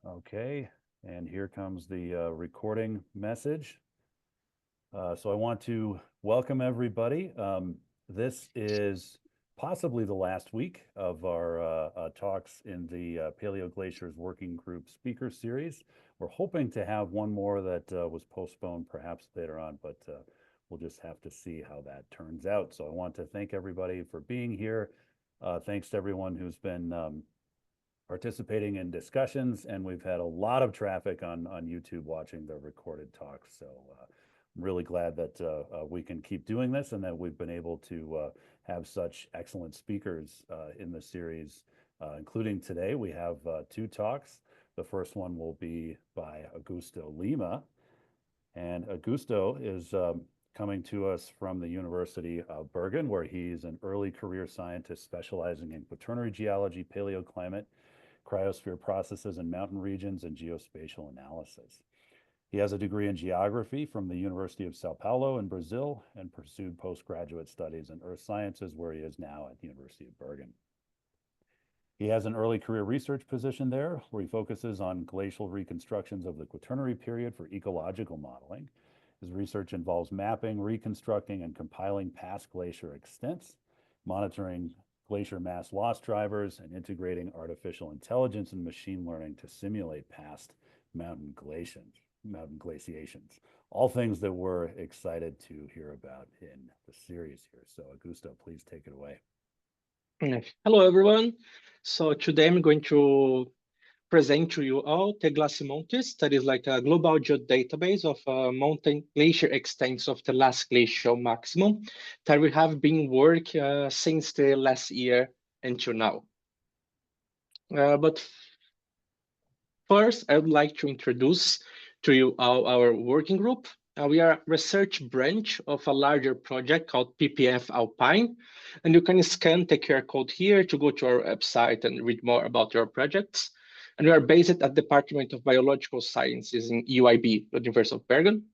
Okay, and here comes the recording message. So I want to welcome everybody. This is possibly the last week of our talks in the Paleoglaciers Working Group Speaker Series. We're hoping to have one more that was postponed perhaps later on, but we'll just have to see how that turns out. So I want to thank everybody for being here. Thanks to everyone who's been participating in discussions, and we've had a lot of traffic on YouTube watching the recorded talks. So I'm really glad that we can keep doing this and that we've been able to have such excellent speakers in the series, including today. We have two talks. The first one will be by Augusto Lima, and Augusto is coming to us from the University of Bergen, where he's an early career scientist specializing in quaternary geology, paleoclimate, cryosphere processes in mountain regions, and geospatial analysis. He has a degree in geography from the University of Sao Paulo in Brazil and pursued postgraduate studies in earth sciences, where he is now at the University of Bergen. He has an early career research position there, where he focuses on glacial reconstructions of the Quaternary period for ecological modeling. His research involves mapping, reconstructing, and compiling past glacier extents, monitoring glacier mass loss drivers, and integrating artificial intelligence and machine learning to simulate past mountain glaciations. All things that we're excited to hear about in the series here. So Augusto, please take it away. Hello, everyone. So today I'm going to present to you all the Davidson Mountains. That is like a global geodatabase of mountain glacier extents of the last glacial maximum that we have been working since the last year until now. But first, I would like to introduce to you all our working group. We are a research branch of a larger project called PPF Alpine, and you can scan the QR code here to go to our website and read more about our projects. And we are based at the Department of Biological Sciences in UIB, University of Bergen.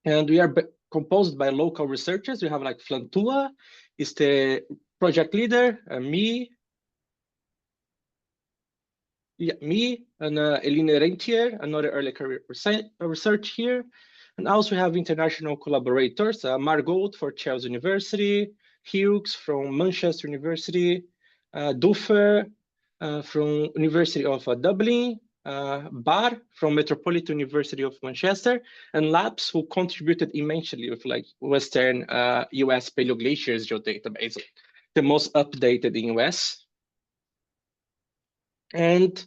And we are composed by local researchers. We have like Flantua, is the project leader, me, and Eline Rentier, another early career research here. And also we have international collaborators, Margot for Charles University, Hughes from Manchester University, Duffer from University of Dublin, Barr from Metropolitan University of Manchester, and Labs, who contributed immensely with like Western US Paleoglaciers geodatabase, the most updated in US. And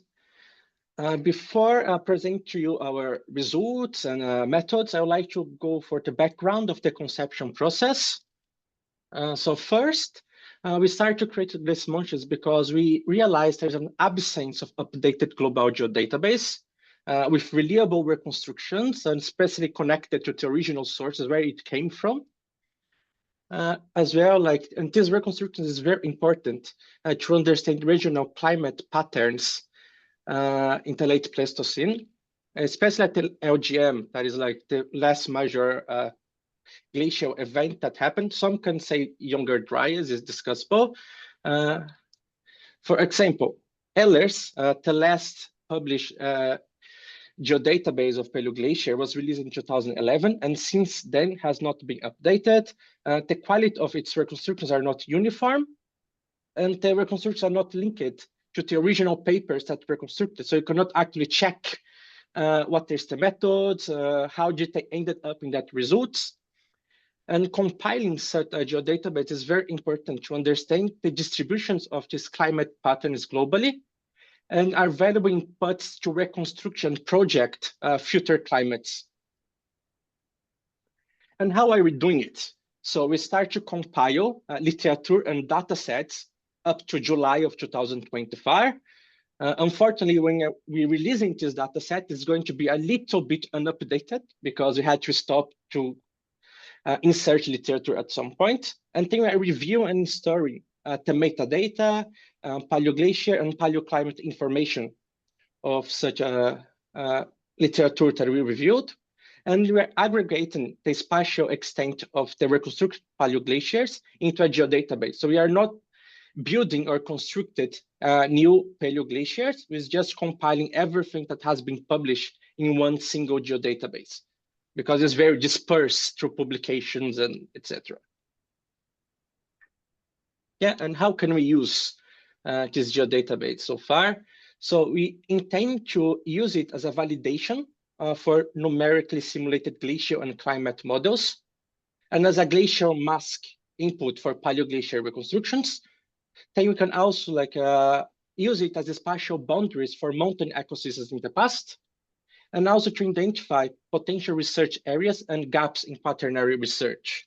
before I present to you our results and methods, I would like to go for the background of the conception process. So first, we started to create these mountains because we realized there's an absence of updated global geodatabase with reliable reconstructions and especially connected to the original sources where it came from. As well, and this reconstruction is very important to understand regional climate patterns in the late Pleistocene, especially at the LGM, that is like the last major glacial event that happened. Some can say Younger Dryas is discussable. For example, Ehlers, the last published geodatabase of Paleoglacier was released in 2011, and since then has not been updated. The quality of its reconstructions are not uniform, and the reconstructions are not linked to the original papers that reconstructed. So you cannot actually check what is the methods, how did they ended up in that results. And compiling such a geodatabase is very important to understand the distributions of these climate patterns globally and are valuable inputs to reconstruction project future climates. And how are we doing it? So we start to compile literature and data sets up to July of 2025. Unfortunately, when we're releasing this data set, it's going to be a little bit unupdated because we had to stop to insert literature at some point. And then I review and story the metadata, paleoglacier and paleoclimate information of such a literature that we reviewed. And we're aggregating the spatial extent of the reconstructed paleoglaciers into a geodatabase. So we are not building or constructed new paleoglaciers with just compiling everything that has been published in one single geodatabase, because it's very dispersed through publications and etc. Yeah, and how can we use this geodatabase so far? So we intend to use it as a validation for numerically simulated glacial and climate models, and as a glacial mask input for paleoglacier reconstructions. Then we can also use it as a spatial boundaries for mountain ecosystems in the past, and also to identify potential research areas and gaps in quaternary research.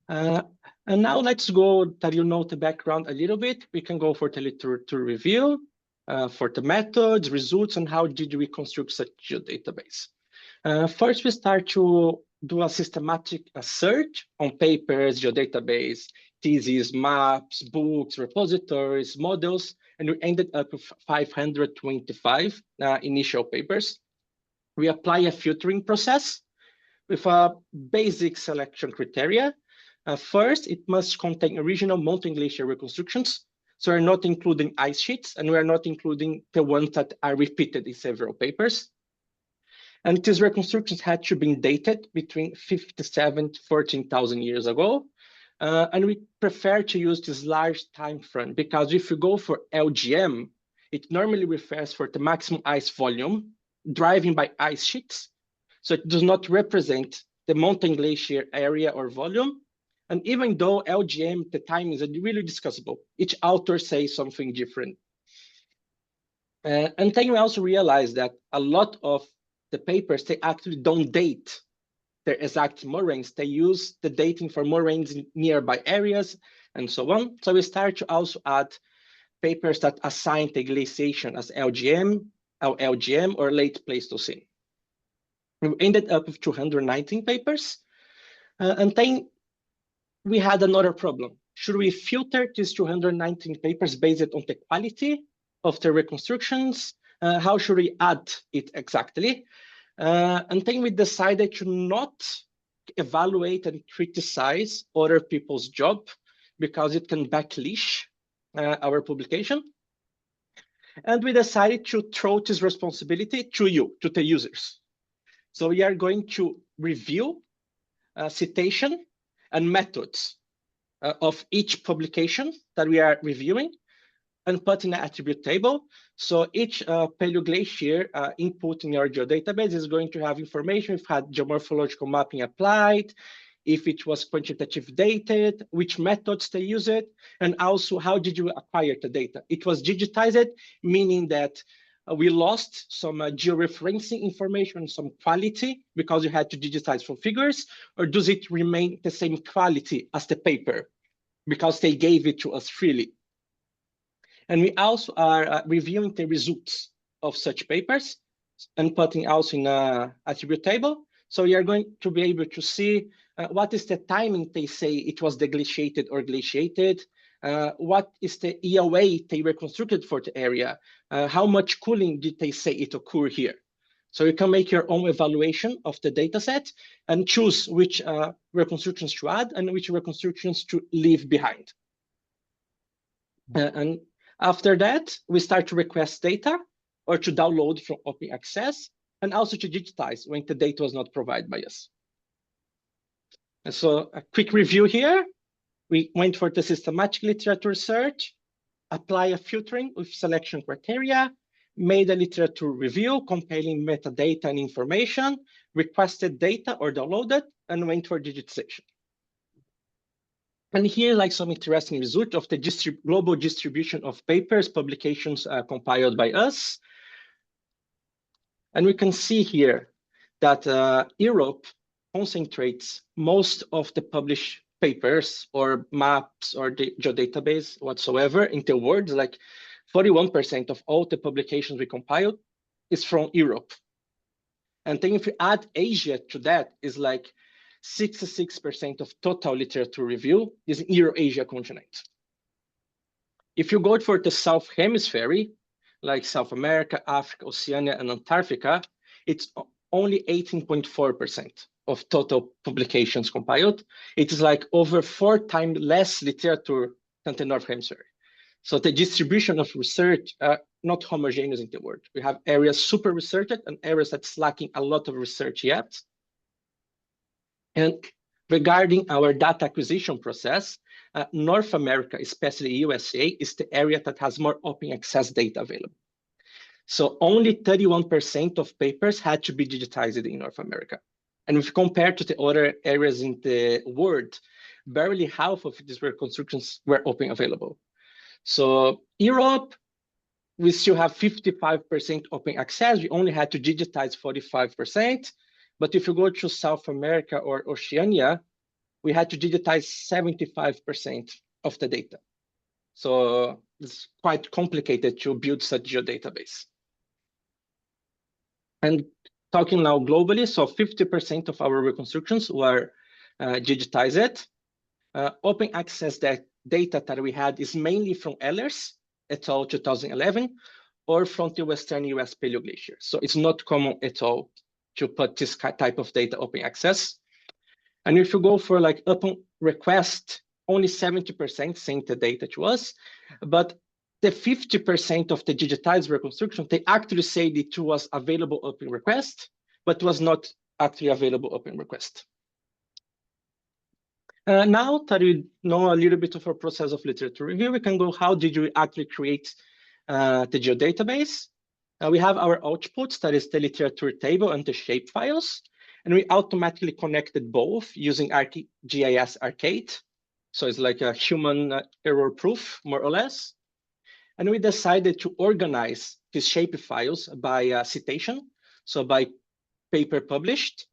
And now let's go that you know the background a little bit. We can go for the literature review, for the methods, results, and how did we construct such a database. First, we start to do a systematic search on papers, geodatabase, theses, maps, books, repositories, models, and we ended up with 525 initial papers. We apply a filtering process with a basic selection criteria. First, it must contain original mountain glacier reconstructions. So we're not including ice sheets, and we're not including the ones that are repeated in several papers. And these reconstructions had to be dated between 57 to 14,000 years ago. And we prefer to use this large time frame, because if you go for LGM, it normally refers for the maximum ice volume driven by ice sheets. So it does not represent the mountain glacier area or volume. And even though LGM, the time is really discussable, each author says something different. And then we also realize that a lot of the papers, they actually don't date their exact moraines. They use the dating for moraines in nearby areas and so on. So we start to also add papers that assign the glaciation as LGM, LGM, or late Pleistocene. We ended up with 219 papers. And then we had another problem. Should we filter these 219 papers based on the quality of the reconstructions? How should we add it exactly? And then we decided to not evaluate and criticize other people's job, because it can backlash our publication. And we decided to throw this responsibility to you, to the users. So we are going to review citation and methods of each publication that we are reviewing and put in an attribute table. So each paleoglacier input in your geodatabase is going to have information if it had geomorphological mapping applied, if it was quantitative dated, which methods they use it, and also how did you acquire the data. It was digitized, meaning that we lost some georeferencing information, some quality, because you had to digitize from figures, or does it remain the same quality as the paper because they gave it to us freely? And we also are reviewing the results of such papers and putting also in an attribute table. So you are going to be able to see what is the timing they say it was deglaciated or glaciated, what is the EOA they reconstructed for the area, how much cooling did they say it occurred here. So you can make your own evaluation of the data set and choose which reconstructions to add and which reconstructions to leave behind. And after that, we start to request data or to download from open access, and also to digitize when the data was not provided by us. And so a quick review here. We went for the systematic literature search, apply a filtering with selection criteria, made a literature review compiling metadata and information, requested data or downloaded, and went for digitization. And here, like some interesting result of the global distribution of papers, publications compiled by us. And we can see here that Europe concentrates most of the published papers or maps or the geodatabase whatsoever in the world. Like 41% of all the publications we compiled is from Europe. And then if you add Asia to that, is like 66% of total literature review is in Euro-Asia continent. If you go for the South Hemisphere, like South America, Africa, Oceania, and Antarctica, it's only 18.4% of total publications compiled. It is like over 4 times less literature than the North Hemisphere. So the distribution of research are not homogeneous in the world. We have areas super researched and areas that's lacking a lot of research yet. And regarding our data acquisition process, North America, especially USA, is the area that has more open access data available. So only 31% of papers had to be digitized in North America. And if compared to the other areas in the world, barely half of these reconstructions were open available. So Europe, we still have 55% open access. We only had to digitize 45%. But if you go to South America or Oceania, we had to digitize 75% of the data. So it's quite complicated to build such geodatabase. And talking now globally, so 50% of our reconstructions were digitized. Open access data that we had is mainly from Ehlers et al. 2011, or from the Western US Paleoglaciers. So it's not common at all to put this type of data open access. And if you go for like upon request, only 70% sent the data to us, but the 50% of the digitized reconstruction, they actually say it was available upon request, but was not actually available upon request. Now that we know a little bit of our process of literature review, we can go, how did we actually create the geodatabase? We have our outputs, that is the literature table and the shape files, and we automatically connected both using ArcGIS Arcade. So it's like a human error proof, more or less. And we decided to organize these shape files by citation, so by paper published,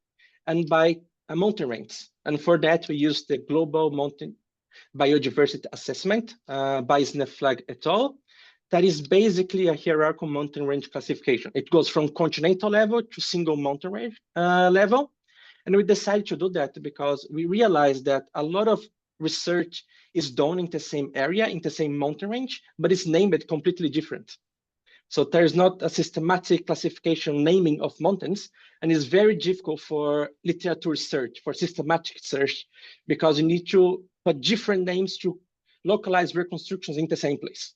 and by mountain range. And for that, we used the Global Mountain Biodiversity Assessment by Sneflag et al. That is basically a hierarchical mountain range classification. It goes from continental level to single mountain range level. And we decided to do that because we realized that a lot of research is done in the same area, in the same mountain range, but it's named completely different. So there's not a systematic classification naming of mountains, and it's very difficult for literature search, for systematic search, because you need to put different names to localize reconstructions in the same place.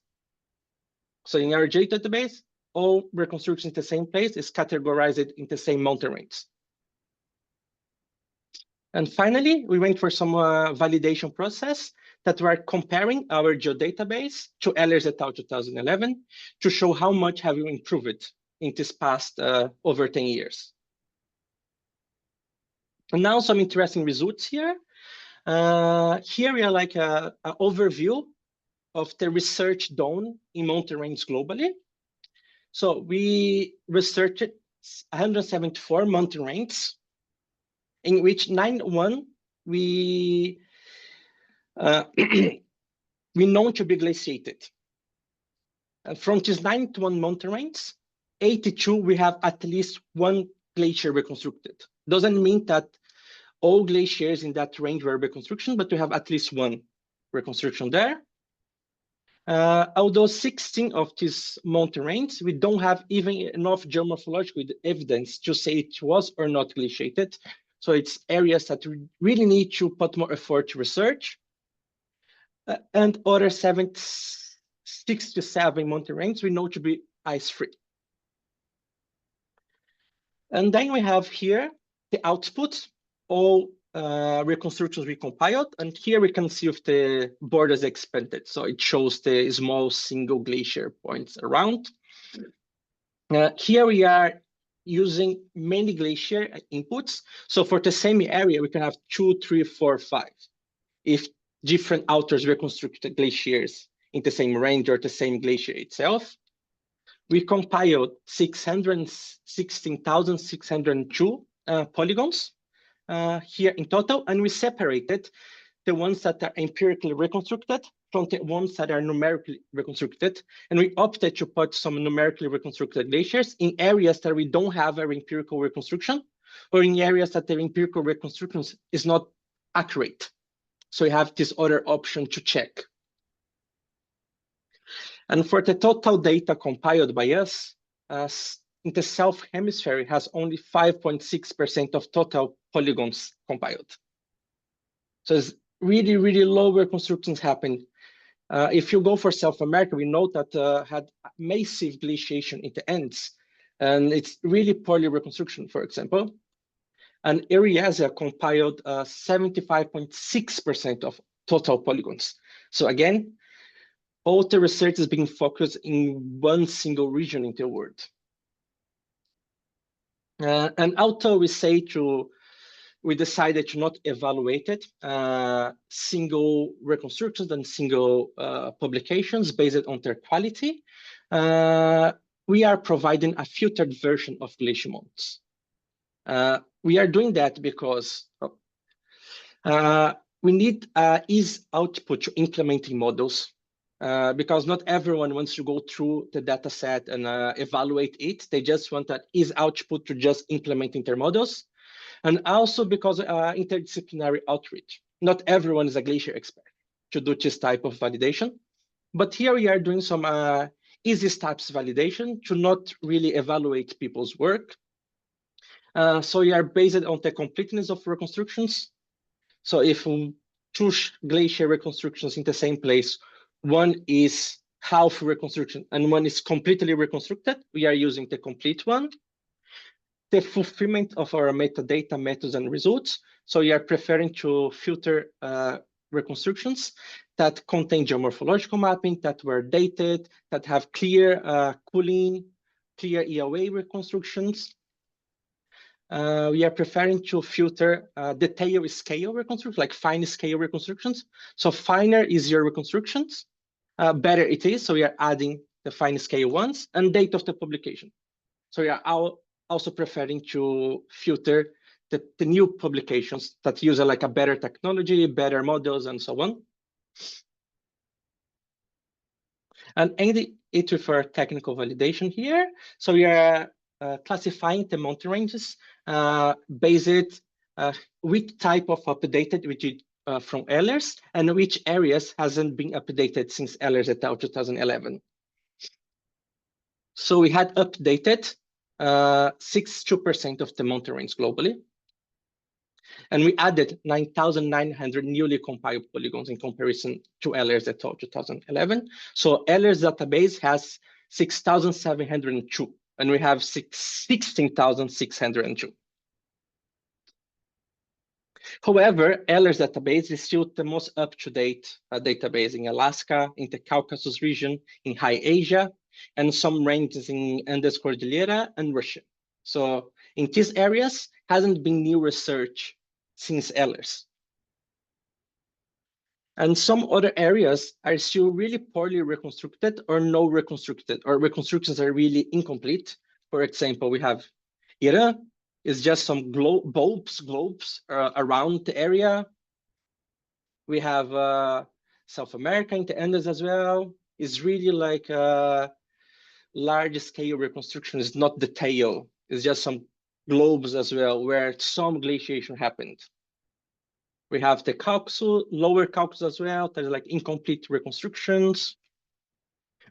So in our database, all reconstructions in the same place is categorized in the same mountain range. And finally, we went for some validation process that we're comparing our geodatabase to Ehlers et al. 2011 to show how much have we improved in this past over 10 years. And now some interesting results here. Here we are like an overview of the research done in mountain range globally. So we researched 174 mountain ranges, in which 91 we known to be glaciated. And from these 91 mountain ranges, 82 we have at least one glacier reconstructed. Doesn't mean that all glaciers in that range were reconstruction, but we have at least one reconstruction there. Although 16 of these mountain ranges, we don't have even enough geomorphological evidence to say it was or not glaciated. So it's areas that we really need to put more effort to research. And other 67 mountain ranges we know to be ice-free. And then we have here the output, all reconstructions we compiled. And here we can see if the borders expanded. So it shows the small single glacier points around. Here we are using many glacier inputs. So for the same area, we can have 2, 3, 4, 5. If different authors reconstructed glaciers in the same range or the same glacier itself. We compiled 616,602 polygons here in total, and we separated the ones that are empirically reconstructed from the ones that are numerically reconstructed. And we opted to put some numerically reconstructed glaciers in areas that we don't have an empirical reconstruction, or in areas that the empirical reconstruction is not accurate. So we have this other option to check. And for the total data compiled by us, in the South Hemisphere has only 5.6% of total polygons compiled. So it's really, really low reconstructions happen If you go for South America, we know that had massive glaciation in the ends, and it's really poorly reconstruction, for example. And Ariasia compiled 75.6% of total polygons. So again, all the research is being focused in one single region in the world. And although we decided to not evaluate it, single reconstructions and single publications based on their quality, we are providing a filtered version of glacier mounts. We are doing that because we need ease output to implementing models, because not everyone wants to go through the data set and evaluate it. They just want that ease output to just implementing their models. And also because interdisciplinary outreach. Not everyone is a glacier expert to do this type of validation. But here we are doing some easy steps validation to not really evaluate people's work. So we are based on the completeness of reconstructions. So if we choose glacier reconstructions in the same place, one is half reconstruction and one is completely reconstructed, we are using the complete one. The fulfillment of our metadata, methods, and results. So we are preferring to filter reconstructions that contain geomorphological mapping, that were dated, that have clear cooling, clear EOA reconstructions. We are preferring to filter detail scale reconstructions, like fine scale reconstructions. So finer is your reconstructions, better it is. So we are adding the fine scale ones, and date of the publication. So we are also preferring to filter the new publications that use like a better technology, better models, and so on. And end it with our technical validation here. So we are classifying the mountain ranges based which type of updated which is from Ehlers and which areas hasn't been updated since Ehlers et al. 2011. So we had updated 62% of the mountain range globally. And we added 9,900 newly compiled polygons in comparison to Ehlers et al. 2011. So Ehlers database has 6,702, and we have 16,602. However, Ehlers database is still the most up-to-date database in Alaska, in the Caucasus region, in High Asia, and some ranges in Andes Cordillera and Russia. So in these areas, hasn't been new research since Ehlers. And some other areas are still really poorly reconstructed or no reconstructed, or reconstructions are really incomplete. For example, we have Iran, is just some globes around the area. We have South America in the Andes as well. It's really like large scale reconstruction is not detail. It's just some globes as well where some glaciation happened. We have the Caucasus, lower Caucasus as well. There's like incomplete reconstructions.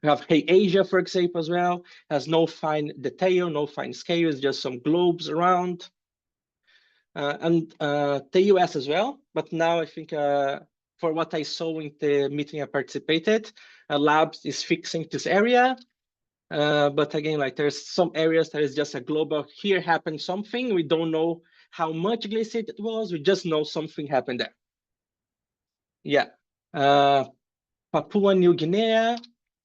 We have Hey Asia, for example, as well. Has no fine detail, no fine scale. It's just some globes around. And the US as well. But now I think for what I saw in the meeting I participated, Labs is fixing this area. But again, like there's some areas that is just a global, here happened something. We don't know how much glacier it was. We just know something happened there. Yeah. Papua New Guinea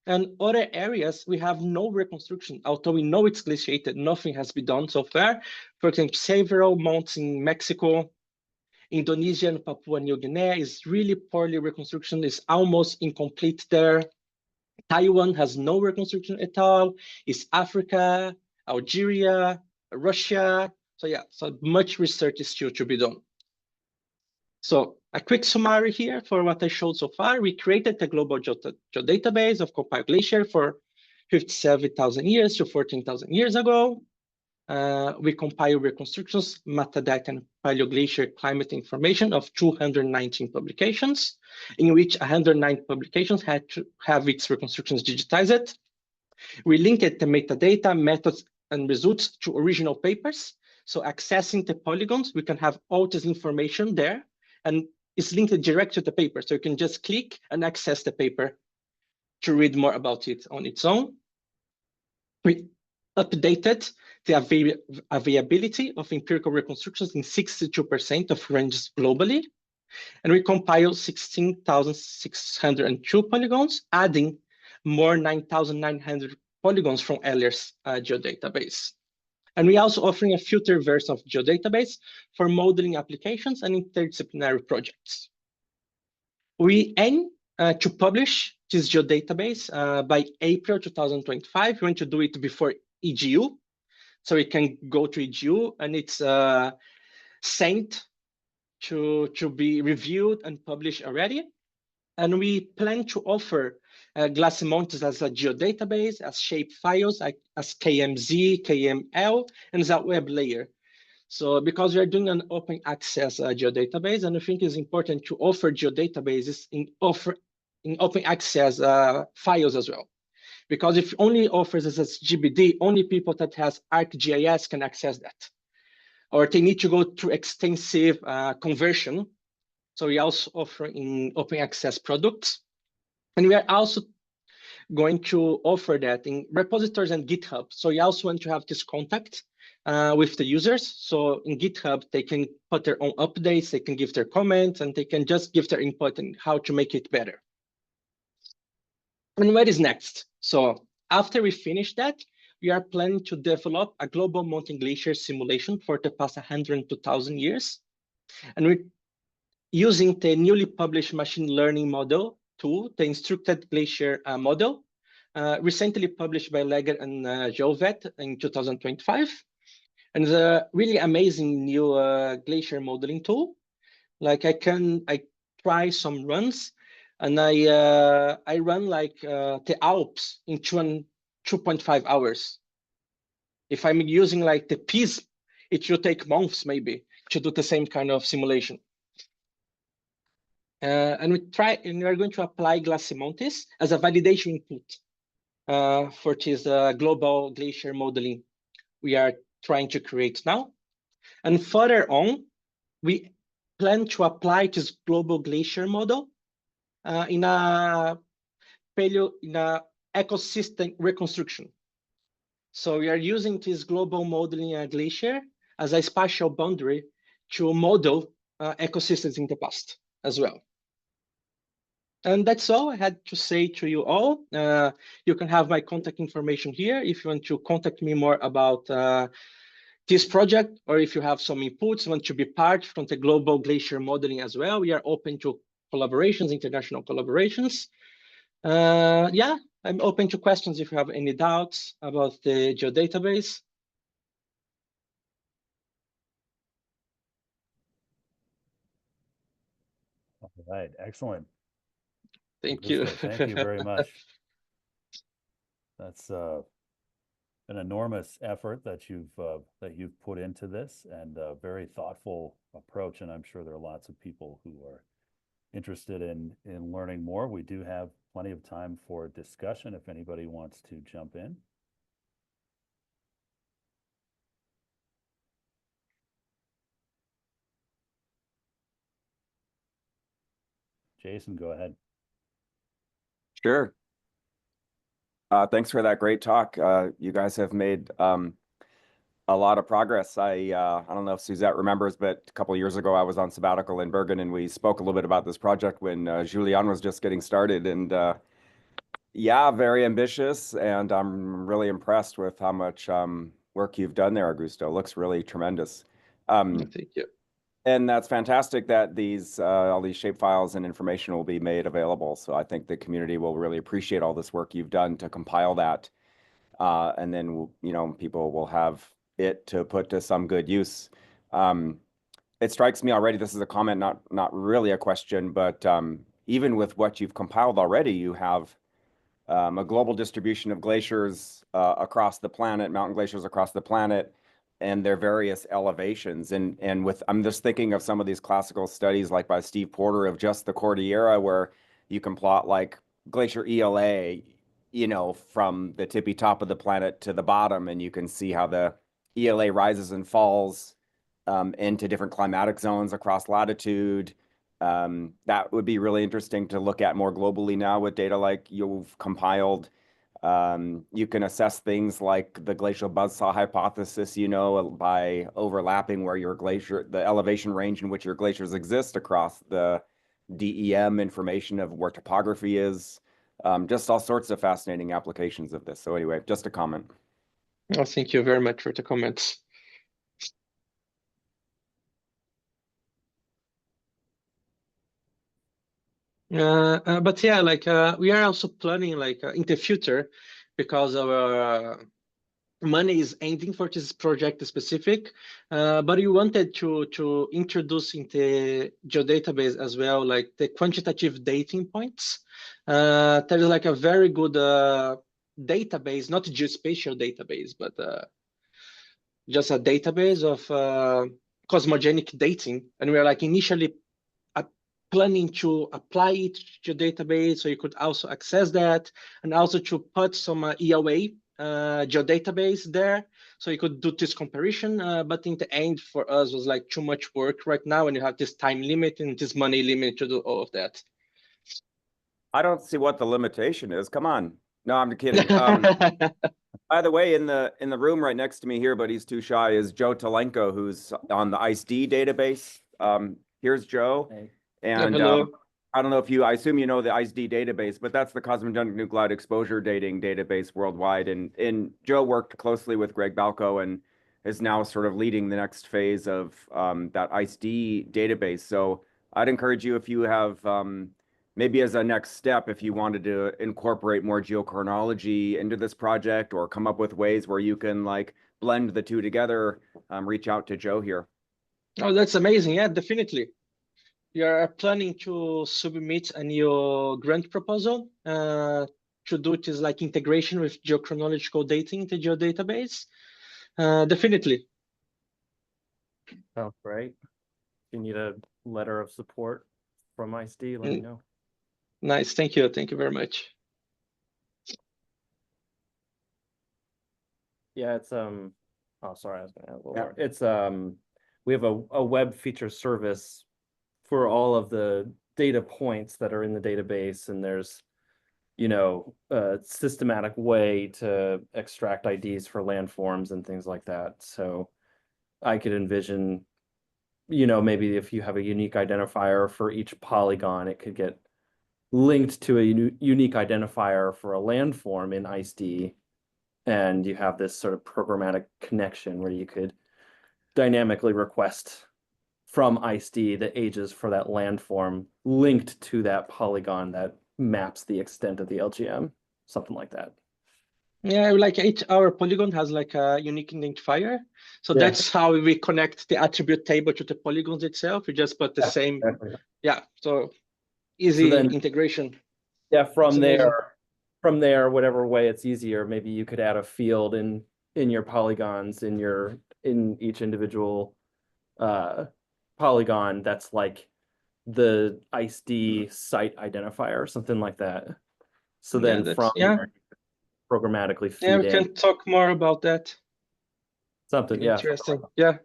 and other areas, we have no reconstruction. Although we know it's glaciated, nothing has been done so far. For example, several mountains in Mexico, Indonesia and Papua New Guinea is really poorly reconstruction, is almost incomplete there. Taiwan has no reconstruction at all. It's Africa, Algeria, Russia. So yeah, so much research is still to be done. So a quick summary here for what I showed so far. We created a global geodatabase of compiled glacier for 57,000 years to 14,000 years ago. We compile reconstructions, metadata, and paleoglacier climate information of 219 publications, in which 109 publications had to have its reconstructions digitized. We linked the metadata, methods, and results to original papers. So accessing the polygons, we can have all this information there, and it's linked direct to the paper. So you can just click and access the paper to read more about it on its own. We updated the availability of empirical reconstructions in 62% of ranges globally. And we compiled 16,602 polygons, adding more 9,900 polygons from Ehlers geodatabase. And we also offering a filter version of geodatabase for modeling applications and interdisciplinary projects. We aim to publish this geodatabase by April 2025. We want to do it before EGU, so we can go to EGU, and it's sent to be reviewed and published already. And we plan to offer Glacimontes as a geodatabase, as shape files, as KMZ, KML, and as a web layer. So because we are doing an open access geodatabase, and I think it's important to offer geodatabases in open access files as well. Because if only offers as GBD, only people that has ArcGIS can access that. Or they need to go through extensive conversion. So we also offer in open access products. And we are also going to offer that in repositories and GitHub. So we also want to have this contact with the users. So in GitHub, they can put their own updates, they can give their comments, and they can just give their input on how to make it better. And what is next? So after we finish that, we are planning to develop a global mountain glacier simulation for the past 102,000 years. And we're using the newly published machine learning model tool, the instructed glacier model, recently published by Legger and Jovet in 2025. And it's a really amazing new glacier modeling tool. Like I try some runs, and I run like the Alps in 2.5 hours. If I'm using like the PIS, it should take months maybe to do the same kind of simulation. And we are going to apply Glacimontes as a validation input for this global glacier modeling we are trying to create now. And further on, we plan to apply this global glacier model in a ecosystem reconstruction. So we are using this global modeling glacier as a spatial boundary to model ecosystems in the past as well. And that's all I had to say to you all. You can have my contact information here if you want to contact me more about this project, or if you have some inputs, want to be part from the global glacier modeling as well. We are open to collaborations, international collaborations. Yeah, I'm open to questions if you have any doubts about the geodatabase. All right, excellent. Thank you. Thank you very much. That's an enormous effort that you've put into this, and a very thoughtful approach. And I'm sure there are lots of people who are interested in learning more. We do have plenty of time for discussion if anybody wants to jump in. Jason, go ahead. Sure. Thanks for that great talk. You guys have made a lot of progress. I don't know if Suzette remembers, but a couple of years ago I was on sabbatical in Bergen, and we spoke a little bit about this project when Julian was just getting started. And yeah, very ambitious, and I'm really impressed with how much work you've done there, Augusto. It looks really tremendous. Thank you. And that's fantastic that all these shapefiles and information will be made available. So I think the community will really appreciate all this work you've done to compile that. And then, people will have it to put to some good use. It strikes me already, this is a comment, not really a question, but even with what you've compiled already, you have a global distribution of glaciers across the planet, mountain glaciers across the planet, and their various elevations. And I'm just thinking of some of these classical studies like by Steve Porter of just the Cordillera, where you can plot like glacier ELA, from the tippy top of the planet to the bottom, and you can see how the ELA rises and falls into different climatic zones across latitude. That would be really interesting to look at more globally now with data like you've compiled. You can assess things like the glacial buzzsaw hypothesis, by overlapping where your glacier, the elevation range in which your glaciers exist across the DEM information of where topography is. Just all sorts of fascinating applications of this. So anyway, just a comment. Oh, thank you very much for the comments. But yeah, we are also planning in the future, because our money is ending for this project specific, but we wanted to introduce in the geodatabase as well, like the quantitative dating points. There is a very good database, not geospatial database, but just a database of cosmogenic dating, and we are initially planning to apply it to your database, so you could also access that, and also to put some ELA geodatabase there, so you could do this comparison. But in the end, for us, was too much work right now, and you have this time limit and this money limit to do all of that. I don't see what the limitation is. Come on. No, I'm kidding. By the way, in the room right next to me here, but he's too shy, is Joe Talenko, who's on the ICE-D database. Here's Joe. Hey. And hello. I don't know if I assume you know the ICE-D database, but that's the cosmogenic nuclide exposure dating database worldwide. And Joe worked closely with Greg Balco and is now sort of leading the next phase of that ICE-D database. So I'd encourage you, if you have maybe as a next step, if you wanted to incorporate more geochronology into this project or come up with ways where you can blend the two together, reach out to Joe here. Oh, that's amazing. Yeah, definitely. We are planning to submit a new grant proposal to do this integration with geochronological dating in the geodatabase. Definitely. Sounds great. If you need a letter of support from ICE-D, let me know. Nice. Thank you. Thank you very much. Yeah, it's oh, sorry, I was gonna add a little more. It's we have a web feature service for all of the data points that are in the database, and there's a systematic way to extract IDs for landforms and things like that. So I could envision, maybe if you have a unique identifier for each polygon, it could get linked to a unique identifier for a landform in ICE-D, and you have this sort of programmatic connection where you could dynamically request from ICE-D the ages for that landform linked to that polygon that maps the extent of the LGM, something like that. Yeah, our polygon has a unique identifier. So Yeah. That's how we connect the attribute table to the polygons itself. We just put the same. Exactly. Yeah, so easy integration. Yeah, from there, whatever way it's easier, maybe you could add a field in your polygons in each individual polygon that's the ICE-D site identifier or something like that. So then there, programmatically feed in. We can talk more about that. Something, interesting. Yeah.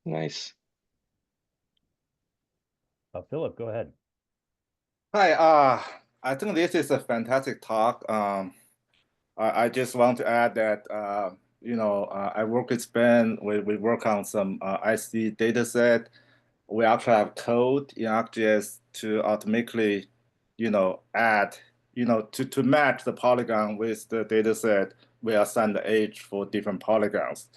Nice. Philip, go ahead. Hi, I think this is a fantastic talk. I just want to add that I work with Ben. We work on some ICE data set. We actually have code in ArcGIS to automatically, add, to match the polygon with the data set. We assign the age for different polygons.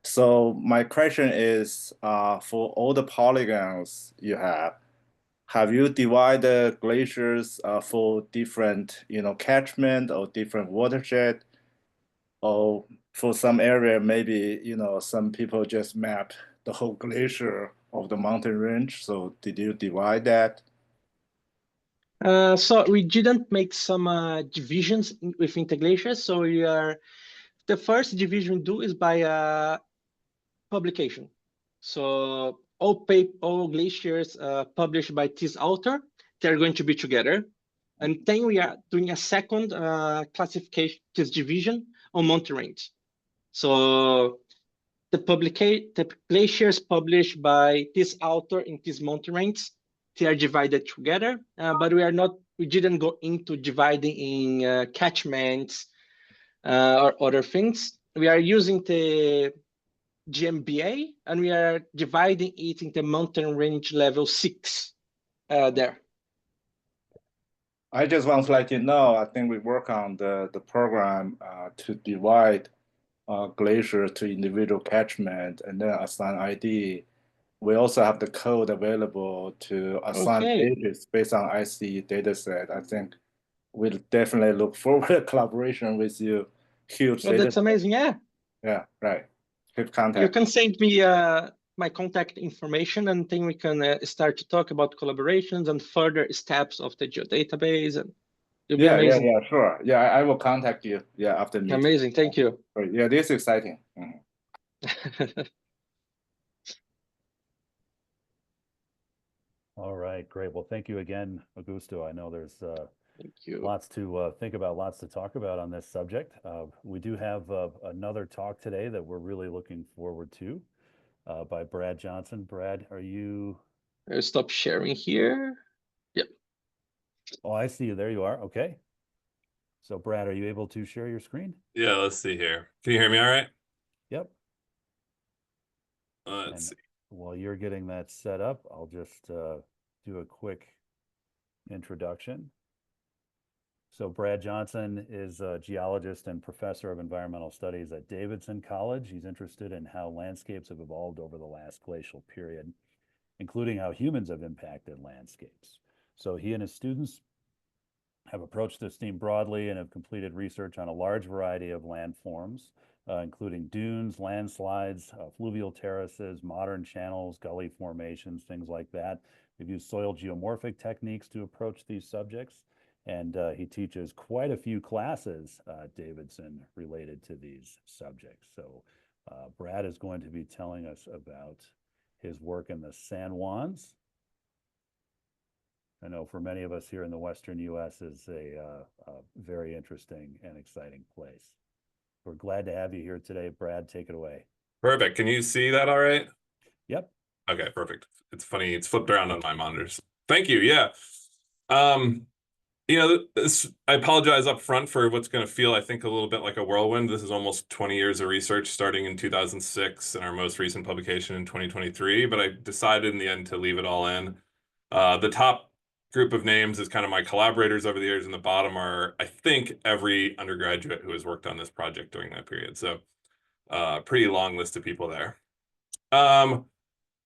So my question is, for all the polygons you have you divided glaciers for different, catchment or different watershed? Or for some area, maybe, some people just map the whole glacier of the mountain range. So did you divide that? So we didn't make some divisions within the glaciers. So the first division we do is by publication. So all glaciers published by this author, they're going to be together. And then we are doing a second classification, this division on mountain range. So the glaciers published by this author in this mountain range, they are divided together, but we didn't go into dividing in catchments or other things. We are using the GMBA, and we are dividing it in the mountain range level 6 there. I just want to let you know, I think we work on the program to divide glacier to individual catchment and then assign ID. We also have the code available to assign ages based on IC dataset. I think we'll definitely look forward to collaboration with you. Huge data. That's amazing, yeah. Yeah, right. Keep contact. You can send me my contact information, and then we can start to talk about collaborations and further steps of the geodatabase. And it'll be amazing. Yeah, sure. Yeah, I will contact you. Yeah, after meeting. Amazing, thank you. Yeah, this is exciting. All right, great. Well, thank you again, Augusto. I know there's thank you. Lots to think about, lots to talk about on this subject. We do have another talk today that we're really looking forward to by Brad Johnson. Brad, are you? I'll stop sharing here. Yep. Oh, I see you. There you are. Okay. So, Brad, are you able to share your screen? Yeah, let's see here. Can you hear me all right? Yep. Let's see. While you're getting that set up, I'll just do a quick introduction. So Brad Johnson is a geologist and professor of environmental studies at Davidson College. He's interested in how landscapes have evolved over the last glacial period, including how humans have impacted landscapes. So he and his students have approached this theme broadly and have completed research on a large variety of landforms, including dunes, landslides, fluvial terraces, modern channels, gully formations, things like that. We've used soil geomorphic techniques to approach these subjects. And he teaches quite a few classes, Davidson, related to these subjects. So Brad is going to be telling us about his work in the San Juans. I know for many of us here in the Western U.S. is a very interesting and exciting place. We're glad to have you here today. Brad, take it away. Perfect. Can you see that all right? Yep. Okay, perfect. It's funny. It's flipped around on my monitors. Thank you. Yeah. You know, I apologize up front for what's going to feel, I think, a little bit like a whirlwind. This is almost 20 years of research starting in 2006 and our most recent publication in 2023, but I decided in the end to leave it all in. The top group of names is kind of my collaborators over the years, and the bottom are, I think, every undergraduate who has worked on this project during that period. So pretty long list of people there.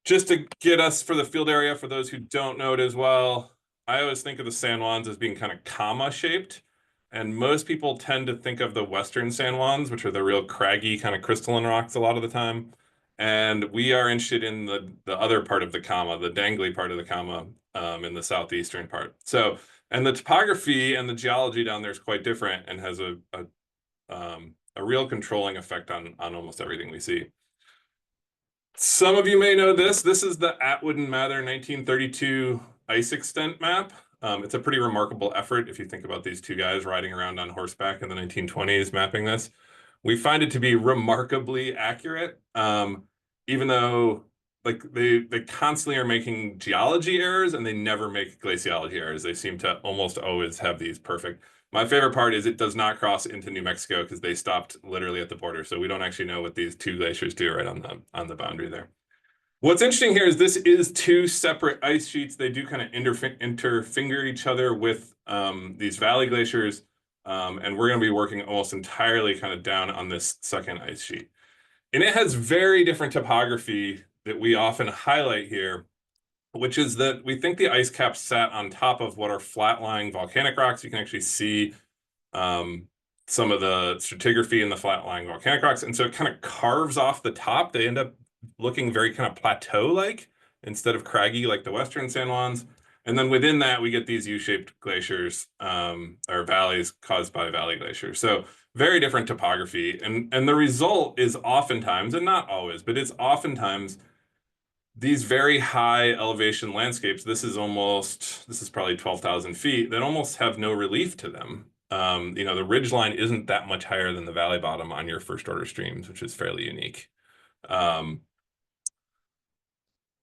Just to get us for the field area, for those who don't know it as well, I always think of the San Juans as being kind of comma-shaped, and most people tend to think of the Western San Juans, which are the real craggy kind of crystalline rocks a lot of the time. And we are interested in the other part of the comma, the dangly part of the comma, in the southeastern part. So, and the topography and the geology down there is quite different and has a real controlling effect on almost everything we see. Some of you may know this. This is the Atwood and Mather 1932 ice extent map. It's a pretty remarkable effort if you think about these two guys riding around on horseback in the 1920s mapping this. We find it to be remarkably accurate, even though like they constantly are making geology errors and they never make glaciology errors. They seem to almost always have these perfect. My favorite part is it does not cross into New Mexico because they stopped literally at the border. So we don't actually know what these two glaciers do right on the boundary there. What's interesting here is this is two separate ice sheets. They do kind of interfinger each other with these valley glaciers. And we're going to be working almost entirely kind of down on this second ice sheet. And it has very different topography that we often highlight here, which is that we think the ice caps sat on top of what are flat-lying volcanic rocks. You can actually see some of the stratigraphy in the flat-lying volcanic rocks. And so it kind of carves off the top. They end up looking very kind of plateau-like instead of craggy like the Western San Juans. And then within that, we get these U-shaped glaciers or valleys caused by valley glaciers. So very different topography. And the result is oftentimes, and not always, but it's oftentimes these very high elevation landscapes. This is probably 12,000 feet that almost have no relief to them. You know, the ridge line isn't that much higher than the valley bottom on your first order streams, which is fairly unique.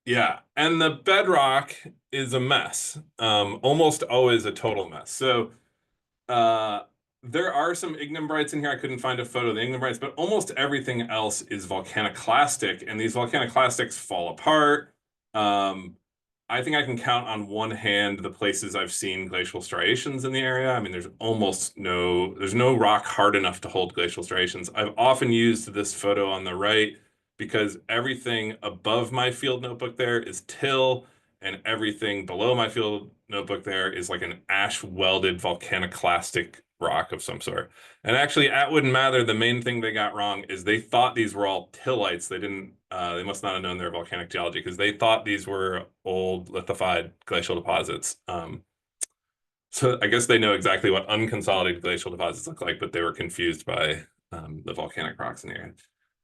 Yeah, and the bedrock is a mess, almost always a total mess. So there are some ignimbrites in here. I couldn't find a photo of the ignimbrites, but almost everything else is volcaniclastic, and these volcaniclastics fall apart. I think I can count on one hand the places I've seen glacial striations in the area. I mean, there's no rock hard enough to hold glacial striations. I've often used this photo on the right because everything above my field notebook there is till, and everything below my field notebook there is like an ash welded volcaniclastic rock of some sort. And actually at Wood and Mather, the main thing they got wrong is they thought these were all tillites. They must not have known their volcanic geology because they thought these were old lithified glacial deposits. So I guess they know exactly what unconsolidated glacial deposits look like, but they were confused by the volcanic rocks in the area.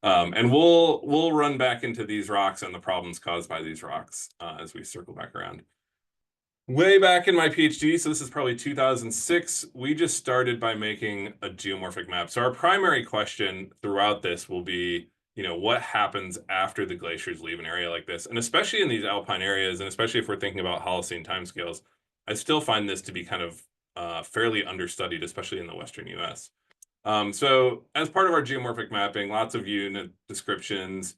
And we'll run back into these rocks and the problems caused by these rocks as we circle back around. Way back in my PhD, so this is probably 2006, we just started by making a geomorphic map. So our primary question throughout this will be, what happens after the glaciers leave an area like this? And especially in these alpine areas, and especially if we're thinking about Holocene timescales, I still find this to be kind of fairly understudied, especially in the Western US. So as part of our geomorphic mapping, lots of unit descriptions.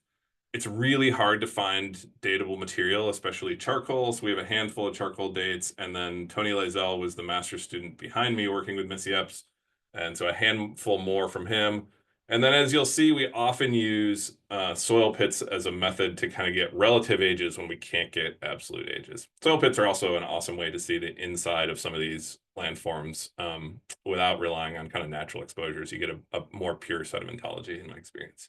It's really hard to find datable material, especially charcoal. So we have a handful of charcoal dates. And then Tony Lazelle was the master's student behind me working with Missy Epps. And so a handful more from him. And then as you'll see, we often use soil pits as a method to kind of get relative ages when we can't get absolute ages. Soil pits are also an awesome way to see the inside of some of these landforms without relying on kind of natural exposures. You get a more pure sedimentology in my experience.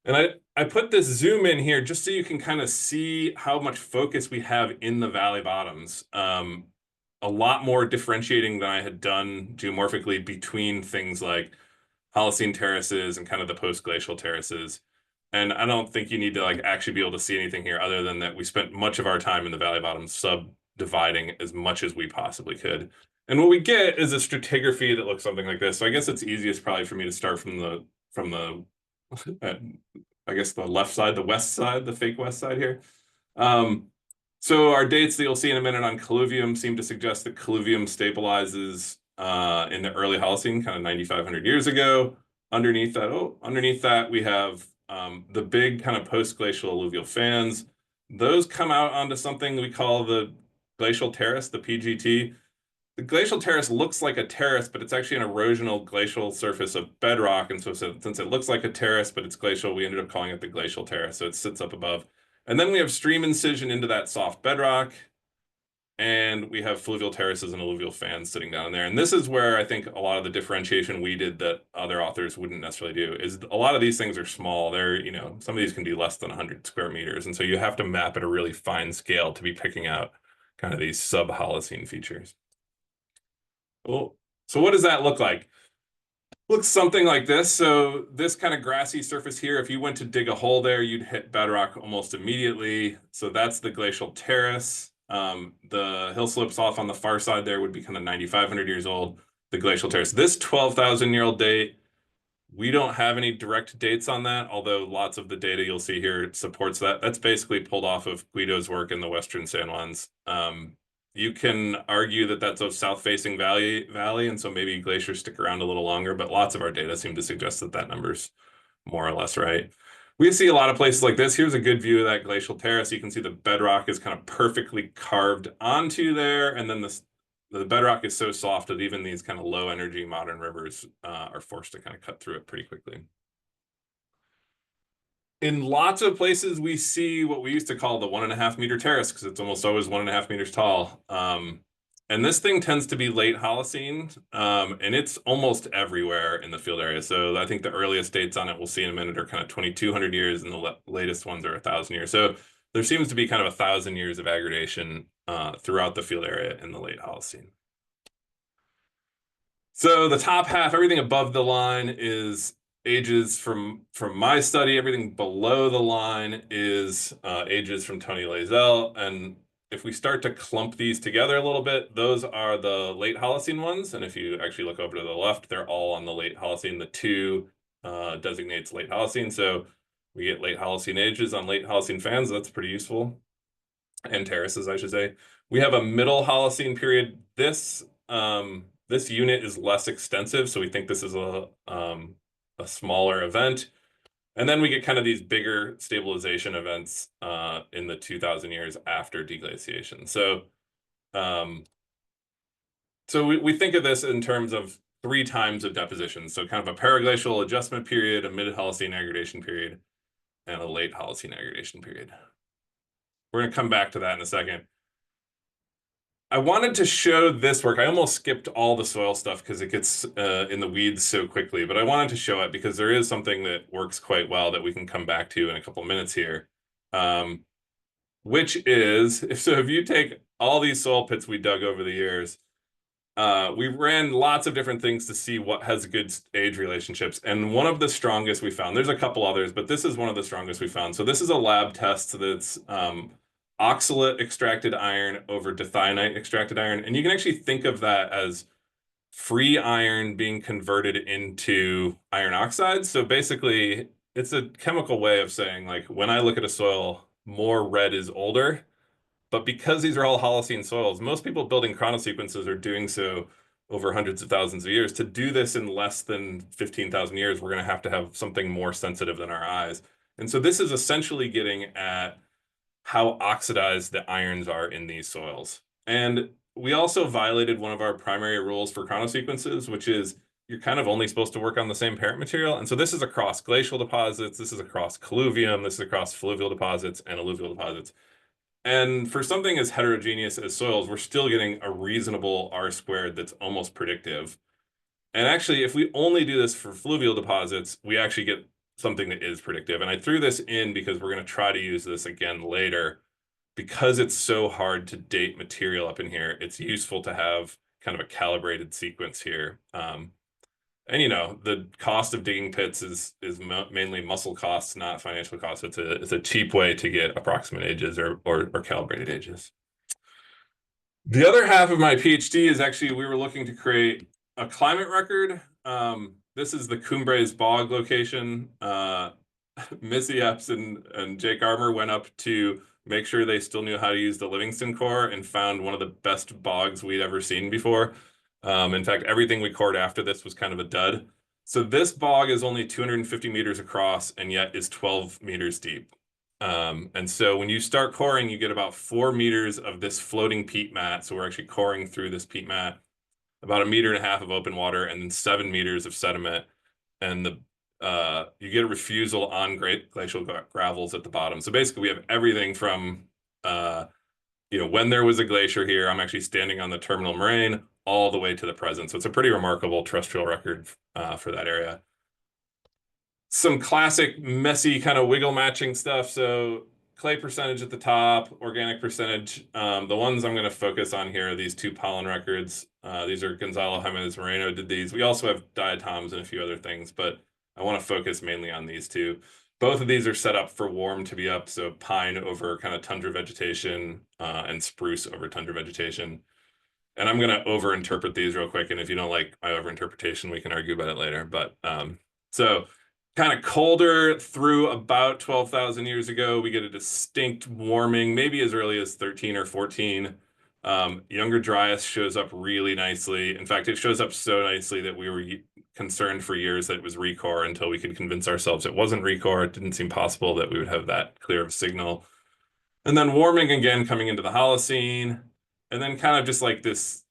And I put this zoom in here just so you can kind of see how much focus we have in the valley bottoms. A lot more differentiating than I had done geomorphically between things like Holocene terraces and kind of the post-glacial terraces. And I don't think you need to actually be able to see anything here other than that we spent much of our time in the valley bottoms subdividing as much as we possibly could. And what we get is a stratigraphy that looks something like this. So I guess it's easiest probably for me to start from the I guess the left side, the west side, the fake west side here. So our dates that you'll see in a minute on colluvium seem to suggest that colluvium stabilizes in the early Holocene, kind of 9,500 years ago. Underneath that, we have the big kind of post-glacial alluvial fans. Those come out onto something we call the glacial terrace, the PGT. The glacial terrace looks like a terrace, but it's actually an erosional glacial surface of bedrock. And so since it looks like a terrace, but it's glacial, we ended up calling it the glacial terrace. So it sits up above. And then we have stream incision into that soft bedrock. And we have fluvial terraces and alluvial fans sitting down in there. And this is where I think a lot of the differentiation we did that other authors wouldn't necessarily do is a lot of these things are small. They're, some of these can be less than 100 square meters. And so you have to map at a really fine scale to be picking out kind of these sub-Holocene features. Cool. So what does that look like? Looks something like this. So this kind of grassy surface here, if you went to dig a hole there, you'd hit bedrock almost immediately. So that's the glacial terrace. The hill slopes off on the far side there would be kind of 9,500 years old, the glacial terrace. This 12,000-year-old date, we don't have any direct dates on that, although lots of the data you'll see here supports that. That's basically pulled off of Guido's work in the Western San Juans. You can argue that that's a south-facing valley, and so maybe glaciers stick around a little longer, but lots of our data seem to suggest that that number's more or less right. We see a lot of places like this. Here's a good view of that glacial terrace. You can see the bedrock is kind of perfectly carved onto there, and then the bedrock is so soft that even these kind of low-energy modern rivers are forced to kind of cut through it pretty quickly. In lots of places, we see what we used to call the 1.5 meter terrace because it's almost always 1.5 meters tall. And this thing tends to be late Holocene, and it's almost everywhere in the field area. So I think the earliest dates on it we'll see in a minute are kind of 2,200 years, and the latest ones are 1,000 years. So there seems to be kind of 1,000 years of aggregation throughout the field area in the late Holocene. So the top half, everything above the line is ages from my study. Everything below the line is ages from Tony Lazelle. And if we start to clump these together a little bit, those are the late Holocene ones. And if you actually look over to the left, they're all on the late Holocene. The 2 designates late Holocene. So We get late Holocene ages on late Holocene fans. That's pretty useful. And terraces, I should say. We have a middle Holocene period. This unit is less extensive, so we think this is a smaller event. And then we get kind of these bigger stabilization events in the 2,000 years after deglaciation. So we think of this in terms of 3 times of deposition. So kind of a paraglacial adjustment period, a mid-Holocene aggregation period, and a late Holocene aggregation period. We're going to come back to that in a second. I wanted to show this work. I almost skipped all the soil stuff because it gets in the weeds so quickly, but I wanted to show it because there is something that works quite well that we can come back to in a couple minutes here, which is, if you take all these soil pits we dug over the years, we ran lots of different things to see what has good age relationships. And one of the strongest we found, there's a couple others, but this is one of the strongest we found. So this is a lab test that's oxalate extracted iron over dithionite extracted iron. And you can actually think of that as free iron being converted into iron oxide. So basically, it's a chemical way of saying, like, when I look at a soil, more red is older. But because these are all Holocene soils, most people building chronosequences are doing so over hundreds of thousands of years. To do this in less than 15,000 years, we're going to have something more sensitive than our eyes. And so this is essentially getting at how oxidized the irons are in these soils. And we also violated one of our primary rules for chronosequences, which is you're kind of only supposed to work on the same parent material. And so this is across glacial deposits, this is across colluvium, this is across fluvial deposits and alluvial deposits. And for something as heterogeneous as soils, we're still getting a reasonable R-squared that's almost predictive. And actually, if we only do this for fluvial deposits, we actually get something that is predictive. And I threw this in because we're going to try to use this again later. Because it's so hard to date material up in here, it's useful to have kind of a calibrated sequence here. And the cost of digging pits is mainly muscle costs, not financial costs. It's a cheap way to get approximate ages or calibrated ages. The other half of my PhD is actually, we were looking to create a climate record. This is the Cumbres Bog location. Missy Epps and Jake Armour went up to make sure they still knew how to use the Livingston core and found one of the best bogs we'd ever seen before. In fact, everything we cored after this was kind of a dud. So this bog is only 250 meters across and yet is 12 meters deep. And so when you start coring, you get about 4 meters of this floating peat mat. So we're actually coring through this peat mat, about 1.5 meters of open water, and then 7 meters of sediment. And you get a refusal on glacial gravels at the bottom. So basically, we have everything from when there was a glacier here, I'm actually standing on the terminal moraine, all the way to the present. So it's a pretty remarkable terrestrial record for that area. Some classic messy kind of wiggle matching stuff. So clay percentage at the top, organic percentage. The ones I'm going to focus on here are these 2 pollen records. These are Gonzalo Jimenez Moreno did these. We also have diatoms and a few other things, but I want to focus mainly on these 2. Both of these are set up for warm to be up. So pine over kind of tundra vegetation and spruce over tundra vegetation. And I'm going to overinterpret these real quick. And if you don't like my overinterpretation, we can argue about it later. But so kind of colder through about 12,000 years ago, we get a distinct warming, maybe as early as 13 or 14. Younger Dryas shows up really nicely. In fact, it shows up so nicely that we were concerned for years that it was recore until we could convince ourselves it wasn't recore. It didn't seem possible that we would have that clear of a signal. And then warming again coming into the Holocene. And then kind of just like this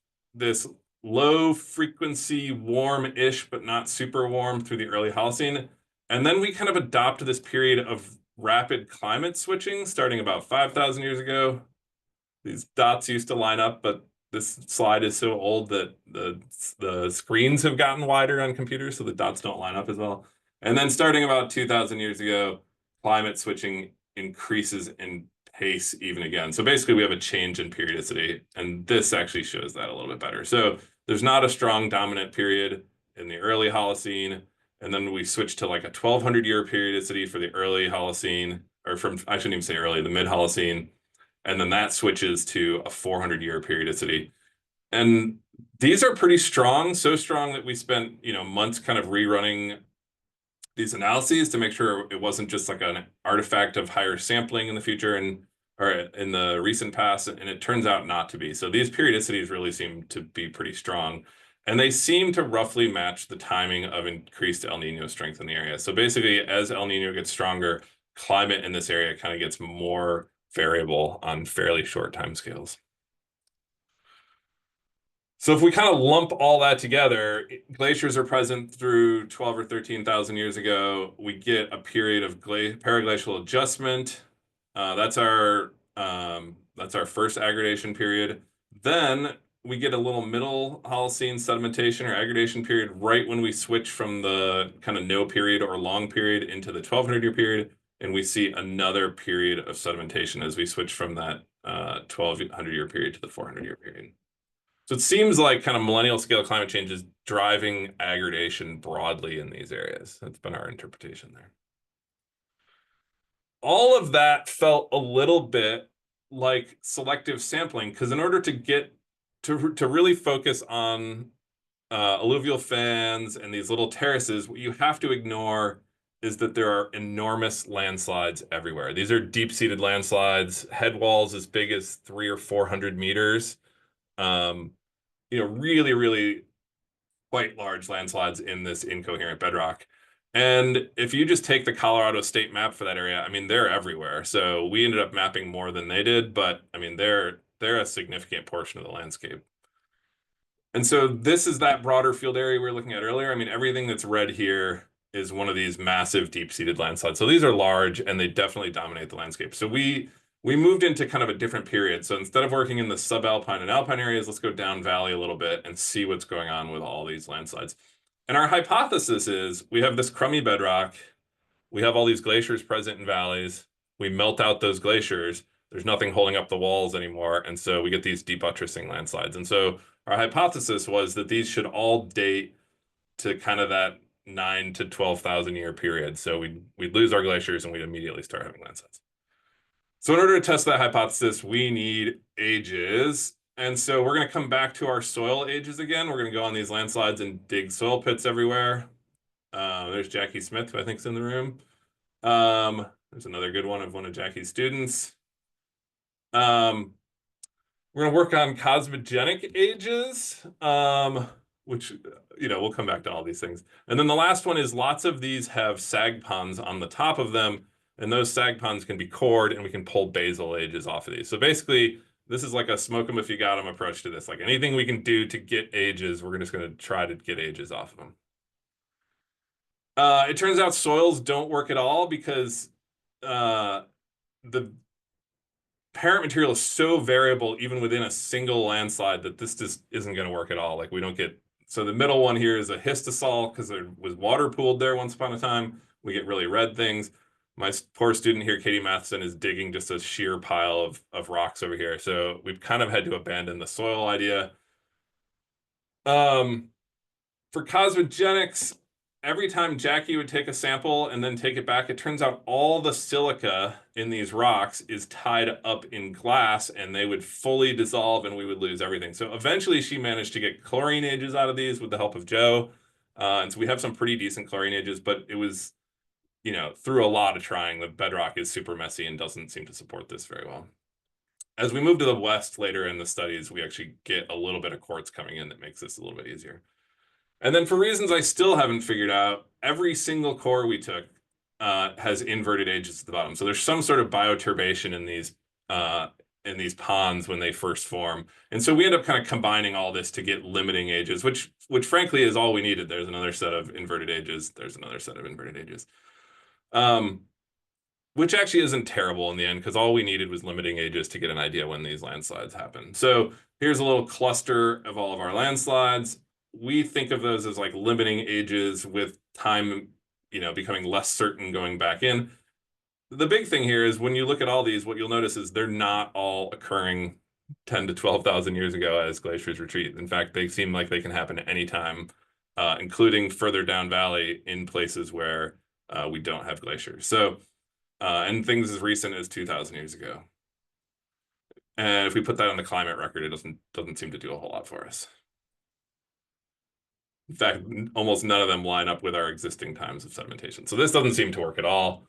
low frequency warm-ish, but not super warm through the early Holocene. And then we kind of adopt this period of rapid climate switching starting about 5,000 years ago. These dots used to line up, but this slide is so old that the screens have gotten wider on computers, so the dots don't line up as well. And then starting about 2,000 years ago, climate switching increases in pace even again. So basically we have a change in periodicity, and this actually shows that a little bit better. So there's not a strong dominant period in the early Holocene, and then we switch to like a 1,200-year periodicity for the early Holocene, or I shouldn't even say early, the mid-Holocene, and then that switches to a 400-year periodicity. And these are pretty strong, so strong that we spent months kind of rerunning these analyses to make sure it wasn't just like an artifact of higher sampling in the future or in the recent past, and it turns out not to be. So these periodicities really seem to be pretty strong, and they seem to roughly match the timing of increased El Nino strength in the area. So basically, as El Nino gets stronger, climate in this area kind of gets more variable on fairly short timescales. So if we kind of lump all that together, glaciers are present through 12 or 13,000 years ago. We get a period of paraglacial adjustment. That's our first aggradation period. Then we get a little middle Holocene sedimentation or aggradation period right when we switch from the kind of no period or long period into the 1200-year period. And we see another period of sedimentation as we switch from that 1200-year period to the 400-year period. So it seems like kind of millennial scale climate change is driving aggradation broadly in these areas. That's been our interpretation there. All of that felt a little bit like selective sampling, because in order to get to really focus on alluvial fans and these little terraces, what you have to ignore is that there are enormous landslides everywhere. These are deep-seated landslides, head walls as big as 300 or 400 meters. Really, really quite large landslides in this incoherent bedrock. And if you just take the Colorado state map for that area, I mean, they're everywhere. So we ended up mapping more than they did, but I mean, they're a significant portion of the landscape. And so this is that broader field area we were looking at earlier. I mean, everything that's red here is one of these massive deep-seated landslides. So these are large and they definitely dominate the landscape. So we moved into kind of a different period. So instead of working in the subalpine and alpine areas, let's go down valley a little bit and see what's going on with all these landslides. And our hypothesis is we have this crummy bedrock. We have all these glaciers present in valleys. We melt out those glaciers. There's nothing holding up the walls anymore. And so we get these debuttressing landslides. And so our hypothesis was that these should all date to kind of that 9 to 12,000 year period. So we'd lose our glaciers and we'd immediately start having landslides. So in order to test that hypothesis, we need ages. And so we're going to come back to our soil ages again. We're going to go on these landslides and dig soil pits everywhere. There's Jackie Smith, who I think is in the room. There's another good one of one of Jackie's students. We're going to work on cosmogenic ages, which, we'll come back to all these things. And then the last one is lots of these have sag ponds on the top of them. And those sag ponds can be cored and we can pull basal ages off of these. So basically, this is like a smoke them if you got them approach to this. Like anything we can do to get ages, we're just going to try to get ages off of them. It turns out soils don't work at all because the parent material is so variable even within a single landslide that this just isn't going to work at all. Like we don't get, so the middle one here is a histosol because there was water pooled there once upon a time. We get really red things. My poor student here, Katie Matheson, is digging just a sheer pile of rocks over here. So we've kind of had to abandon the soil idea. For cosmogenics, every time Jackie would take a sample and then take it back, it turns out all the silica in these rocks is tied up in glass and they would fully dissolve and we would lose everything. So eventually she managed to get chlorine ages out of these with the help of Joe. And so we have some pretty decent chlorine ages, but it was, through a lot of trying, the bedrock is super messy and doesn't seem to support this very well. As we move to the west later in the studies, we actually get a little bit of quartz coming in that makes this a little bit easier. And then for reasons I still haven't figured out, every single core we took has inverted ages at the bottom. So there's some sort of bioturbation in these ponds when they first form. And so we end up kind of combining all this to get limiting ages, which frankly is all we needed. There's another set of inverted ages. There's another set of inverted ages. Which actually isn't terrible in the end because all we needed was limiting ages to get an idea when these landslides happen. So here's a little cluster of all of our landslides. We think of those as like limiting ages with time, becoming less certain going back in. The big thing here is when you look at all these, what you'll notice is they're not all occurring 10 to 12,000 years ago as glaciers retreat. In fact, they seem like they can happen at any time, including further down valley in places where we don't have glaciers. So, and things as recent as 2,000 years ago. And if we put that on the climate record, it doesn't seem to do a whole lot for us. In fact, almost none of them line up with our existing times of sedimentation. So this doesn't seem to work at all.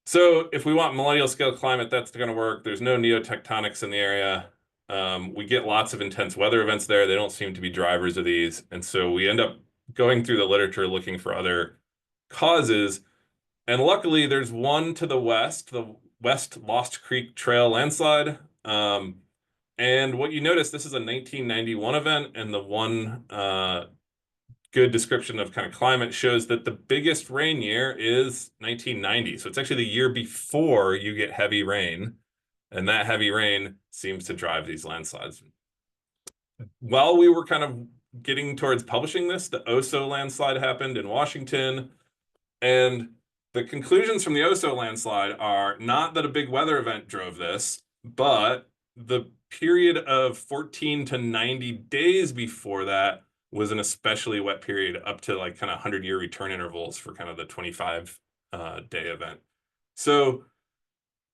So if we want millennial scale climate, that's going to work. There's no neotectonics in the area. We get lots of intense weather events there. They don't seem to be drivers of these. And so we end up going through the literature looking for other causes. And luckily, there's one to the West Lost Creek Trail landslide. And what you notice, this is a 1991 event, and the one good description of kind of climate shows that the biggest rain year is 1990. So it's actually the year before you get heavy rain, and that heavy rain seems to drive these landslides. While we were kind of getting towards publishing this, the Oso landslide happened in Washington, and the conclusions from the Oso landslide are not that a big weather event drove this, but the period of 14 to 90 days before that was an especially wet period, up to like kind of 100-year return intervals for kind of the 25-day event. So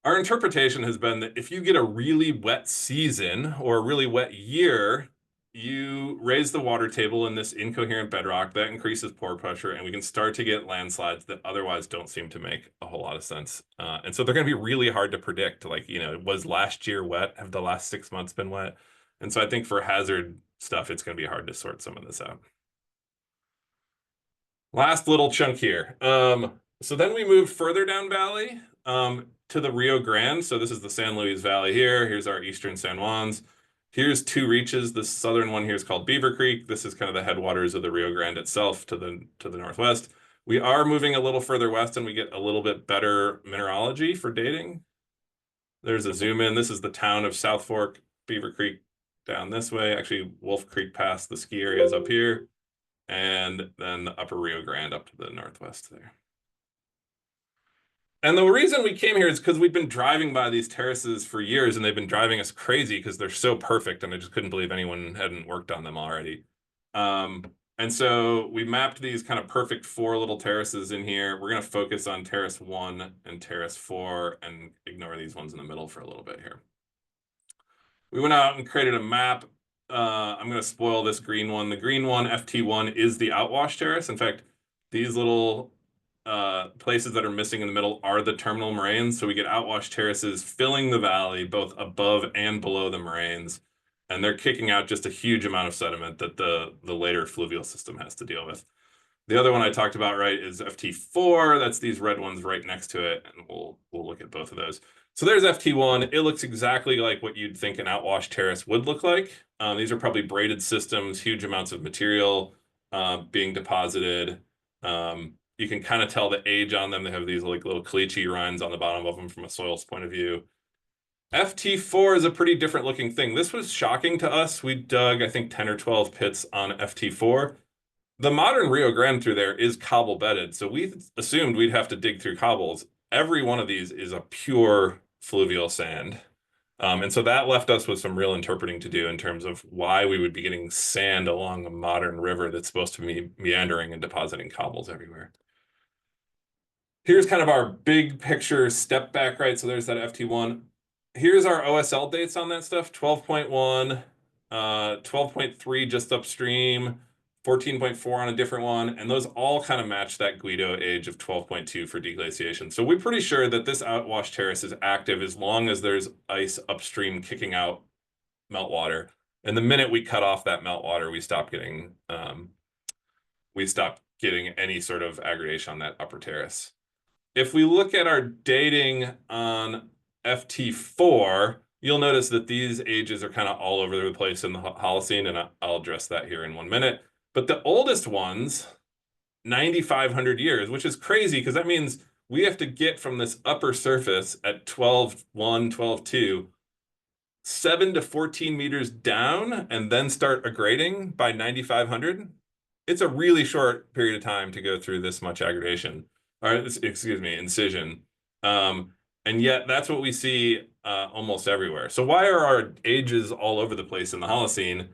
our interpretation has been that if you get a really wet season or a really wet year, you raise the water table in this incoherent bedrock, that increases pore pressure, and we can start to get landslides that otherwise don't seem to make a whole lot of sense. And so they're going to be really hard to predict. Like, was last year wet? Have the last 6 months been wet? And so I think for hazard stuff, it's going to be hard to sort some of this out. Last little chunk here. So then we moved further down valley to the Rio Grande. So this is the San Luis Valley here. Here's our eastern San Juans. Here's two reaches. The southern one here is called Beaver Creek. This is kind of the headwaters of the Rio Grande itself to the northwest. We are moving a little further west, and we get a little bit better mineralogy for dating. There's a zoom in. This is the town of South Fork, Beaver Creek down this way. Actually, Wolf Creek past the ski areas up here, and then the upper Rio Grande up to the northwest there. And the reason we came here is because we've been driving by these terraces for years, and they've been driving us crazy because they're so perfect, and I just couldn't believe anyone hadn't worked on them already. And so we mapped these kind of perfect 4 little terraces in here. We're going to focus on terrace 1 and terrace 4 and ignore these ones in the middle for a little bit here. We went out and created a map. I'm going to spoil this green one. The green one, FT1, is the outwash terrace. In fact, these little places that are missing in the middle are the terminal moraines. So we get outwash terraces filling the valley, both above and below the moraines. And they're kicking out just a huge amount of sediment that the later fluvial system has to deal with. The other one I talked about, right, is FT4. That's these red ones right next to it. And we'll look at both of those. So there's FT1. It looks exactly like what you'd think an outwash terrace would look like. These are probably braided systems, huge amounts of material being deposited. You can kind of tell the age on them. They have these like little caliche rinds on the bottom of them from a soils point of view. FT4 is a pretty different looking thing. This was shocking to us. We dug, I think, 10 or 12 pits on FT4. The modern Rio Grande through there is cobble bedded. So we assumed we'd have to dig through cobbles. Every one of these is a pure fluvial sand. And so that left us with some real interpreting to do in terms of why we would be getting sand along a modern river that's supposed to be meandering and depositing cobbles everywhere. Here's kind of our big picture step back, right? So there's that FT1. Here's our OSL dates on that stuff, 12.1, 12.3 just upstream, 14.4 on a different one, and those all kind of match that Guido age of 12.2 for deglaciation. So we're pretty sure that this outwash terrace is active as long as there's ice upstream kicking out meltwater. And the minute we cut off that meltwater, we stop getting any sort of aggregation on that upper terrace. If we look at our dating on FT4, you'll notice that these ages are kind of all over the place in the Holocene, and I'll address that here in 1 minute. But the oldest ones, 9,500 years, which is crazy because that means we have to get from this upper surface at 12.1, 12.2, 7 to 14 meters down and then start aggrading by 9,500. It's a really short period of time to go through this much aggradation, or excuse me, incision. And yet that's what we see almost everywhere. So why are our ages all over the place in the Holocene?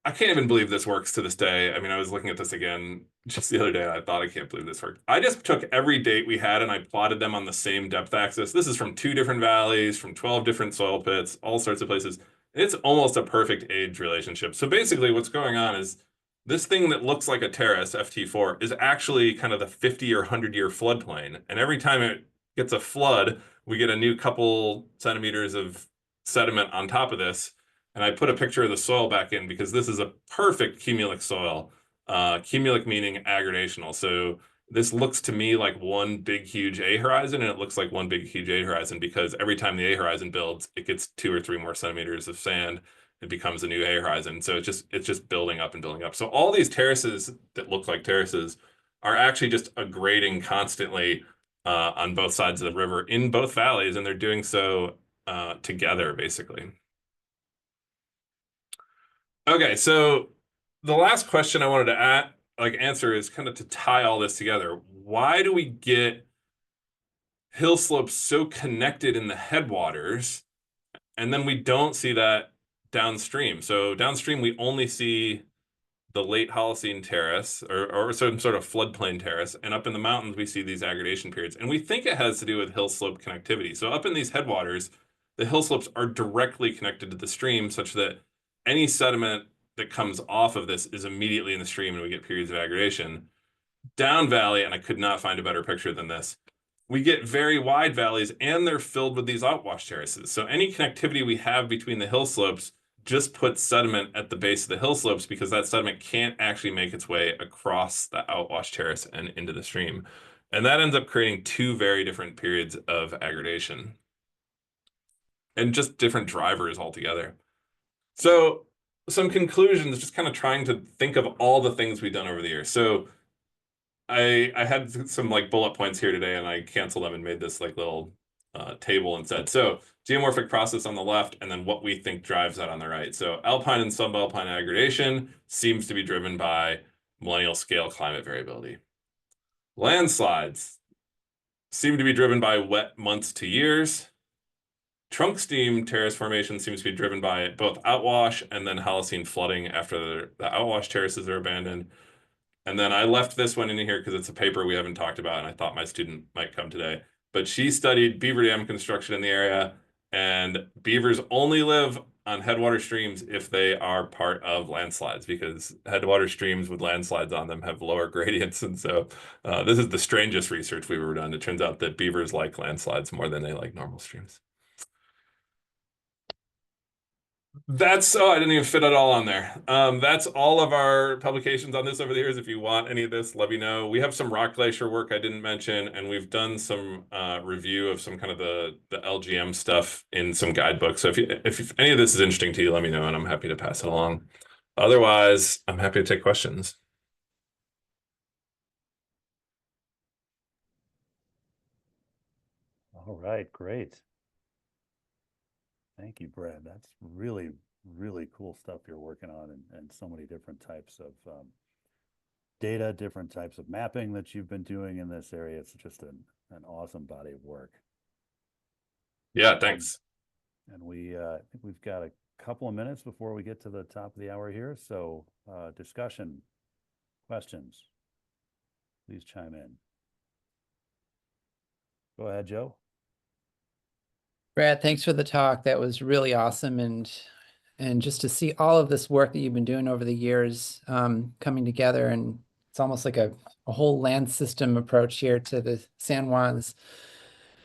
I can't even believe this works to this day. I mean, I was looking at this again just the other day, and I thought, I can't believe this worked. I just took every date we had and I plotted them on the same depth axis. This is from 2 different valleys, from 12 different soil pits, all sorts of places. It's almost a perfect age relationship. So basically what's going on is this thing that looks like a terrace, FT4, is actually kind of the 50 or 100-year floodplain. And every time it gets a flood, we get a new couple centimeters of sediment on top of this. And I put a picture of the soil back in because this is a perfect cumulic soil. Cumulic meaning aggradational. So this looks to me like one big, huge A horizon, and it looks like one big, huge A horizon because every time the A horizon builds, it gets 2 or 3 more centimeters of sand. It becomes a new A horizon. So it's just building up and building up. So all these terraces that look like terraces are actually just a grading constantly on both sides of the river in both valleys, and they're doing so together, basically. Okay, so the last question I wanted to answer is kind of to tie all this together. Why do we get hill slopes so connected in the headwaters, and then we don't see that downstream? So downstream, we only see the late Holocene terrace or some sort of floodplain terrace, and up in the mountains, we see these aggradation periods. And we think it has to do with hill slope connectivity. So up in these headwaters, the hill slopes are directly connected to the stream such that any sediment that comes off of this is immediately in the stream and we get periods of aggradation. Down valley, and I could not find a better picture than this, we get very wide valleys and they're filled with these outwash terraces. So any connectivity we have between the hill slopes just puts sediment at the base of the hill slopes because that sediment can't actually make its way across the outwash terrace and into the stream. And that ends up creating 2 very different periods of aggradation and just different drivers altogether. So some conclusions, just kind of trying to think of all the things we've done over the years. So I had some like bullet points here today and I canceled them and made this like little table instead. So geomorphic process on the left, and then what we think drives that on the right. So alpine and subalpine aggradation seems to be driven by millennial scale climate variability. Landslides seem to be driven by wet months to years. Trunk steam terrace formation seems to be driven by both outwash and then Holocene flooding after the outwash terraces are abandoned. And then I left this one in here because it's a paper we haven't talked about, and I thought my student might come today. But she studied beaver dam construction in the area, and beavers only live on headwater streams if they are part of landslides, because headwater streams with landslides on them have lower gradients. And so this is the strangest research we've ever done. It turns out that beavers like landslides more than they like normal streams. I didn't even fit it all on there. That's all of our publications on this over the years. If you want any of this, let me know. We have some rock glacier work I didn't mention, and we've done some review of some kind of the LGM stuff in some guidebooks. So if any of this is interesting to you, let me know, and I'm happy to pass it along. Otherwise, I'm happy to take questions. All right, great. Thank you, Brad. That's really, really cool stuff you're working on, and so many different types of data, different types of mapping that you've been doing in this area. It's just an awesome body of work. Yeah, thanks. And I think we've got a couple of minutes before we get to the top of the hour here. So discussion, questions, please chime in. Go ahead, Joe. Brad, thanks for the talk. That was really awesome. And just to see all of this work that you've been doing over the years coming together, and it's almost like a whole land system approach here to the San Juans.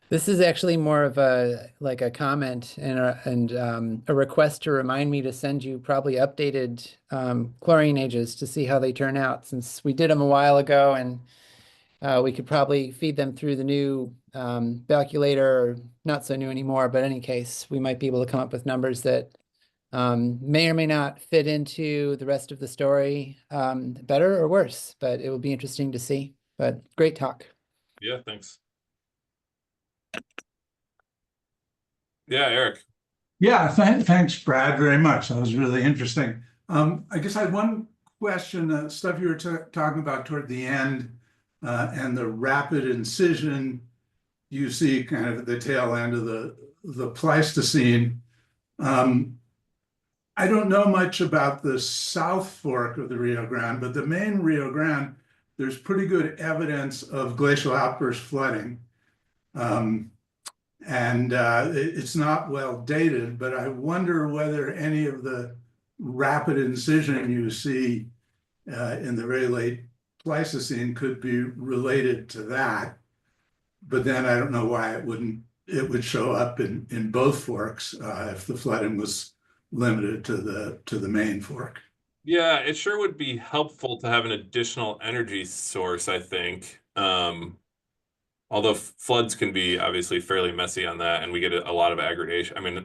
This is actually more of a comment and a request to remind me to send you probably updated chlorine ages to see how they turn out, since we did them a while ago, and we could probably feed them through the new calculator, or not so new anymore, but in any case, we might be able to come up with numbers that may or may not fit into the rest of the story, better or worse, but it will be interesting to see. But great talk. Yeah, thanks. Yeah, Eric. Yeah, thanks, Brad, very much. That was really interesting. I guess I had one question, stuff you were talking about toward the end, and the rapid incision you see kind of at the tail end of the Pleistocene. I don't know much about the South Fork of the Rio Grande, but the main Rio Grande, there's pretty good evidence of glacial outburst flooding. It's not well dated, but I wonder whether any of the rapid incision you see in the very late Pleistocene could be related to that. But then I don't know why it would show up in both forks if the flooding was limited to the main fork. Yeah, it sure would be helpful to have an additional energy source, I think. Although floods can be obviously fairly messy on that, and we get a lot of aggregation. I mean,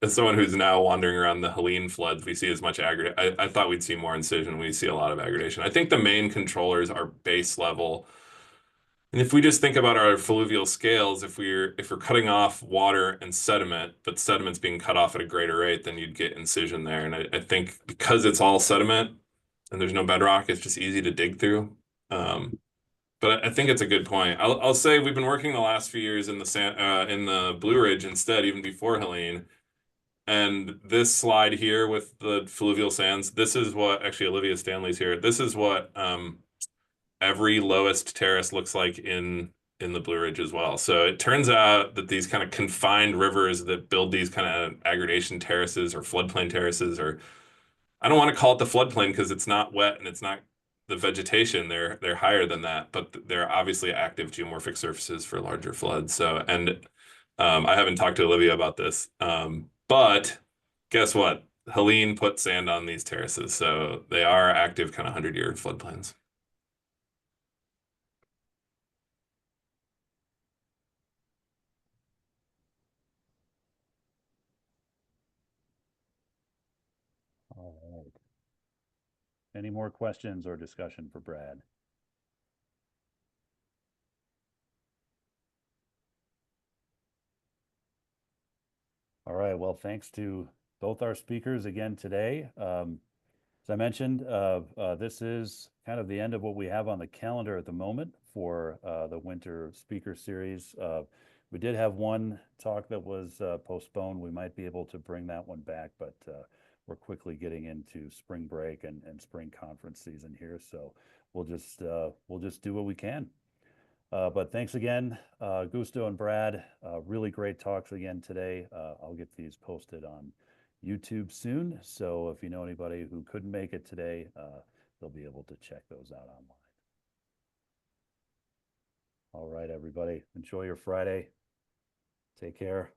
as someone who's now wandering around the Helene floods, we see as much aggregation. I thought we'd see more incision. We see a lot of aggregation. I think the main controllers are base level. And if we just think about our fluvial scales, if we're cutting off water and sediment, but sediment's being cut off at a greater rate, then you'd get incision there. And I think because it's all sediment and there's no bedrock, it's just easy to dig through. But I think it's a good point. I'll say we've been working the last few years in the Blue Ridge instead, even before Helene. And this slide here with the fluvial sands, this is what actually Olivia Stanley's here. This is what every lowest terrace looks like in the Blue Ridge as well. So it turns out that these kind of confined rivers that build these kind of aggregation terraces or floodplain terraces, or I don't want to call it the floodplain because it's not wet and it's not the vegetation. They're higher than that, but they're obviously active geomorphic surfaces for larger floods. So, and I haven't talked to Olivia about this, but guess what? Helene put sand on these terraces, so they are active kind of 100-year floodplains. All right. Any more questions or discussion for Brad? All right, well, thanks to both our speakers again today. As I mentioned, this is kind of the end of what we have on the calendar at the moment for the winter speaker series. We did have one talk that was postponed. We might be able to bring that one back, but we're quickly getting into spring break and spring conference season here. So we'll just do what we can. But thanks again, Augusto and Brad. Really great talks again today. I'll get these posted on YouTube soon. So if you know anybody who couldn't make it today, they'll be able to check those out online. All right, everybody. Enjoy your Friday. Take care.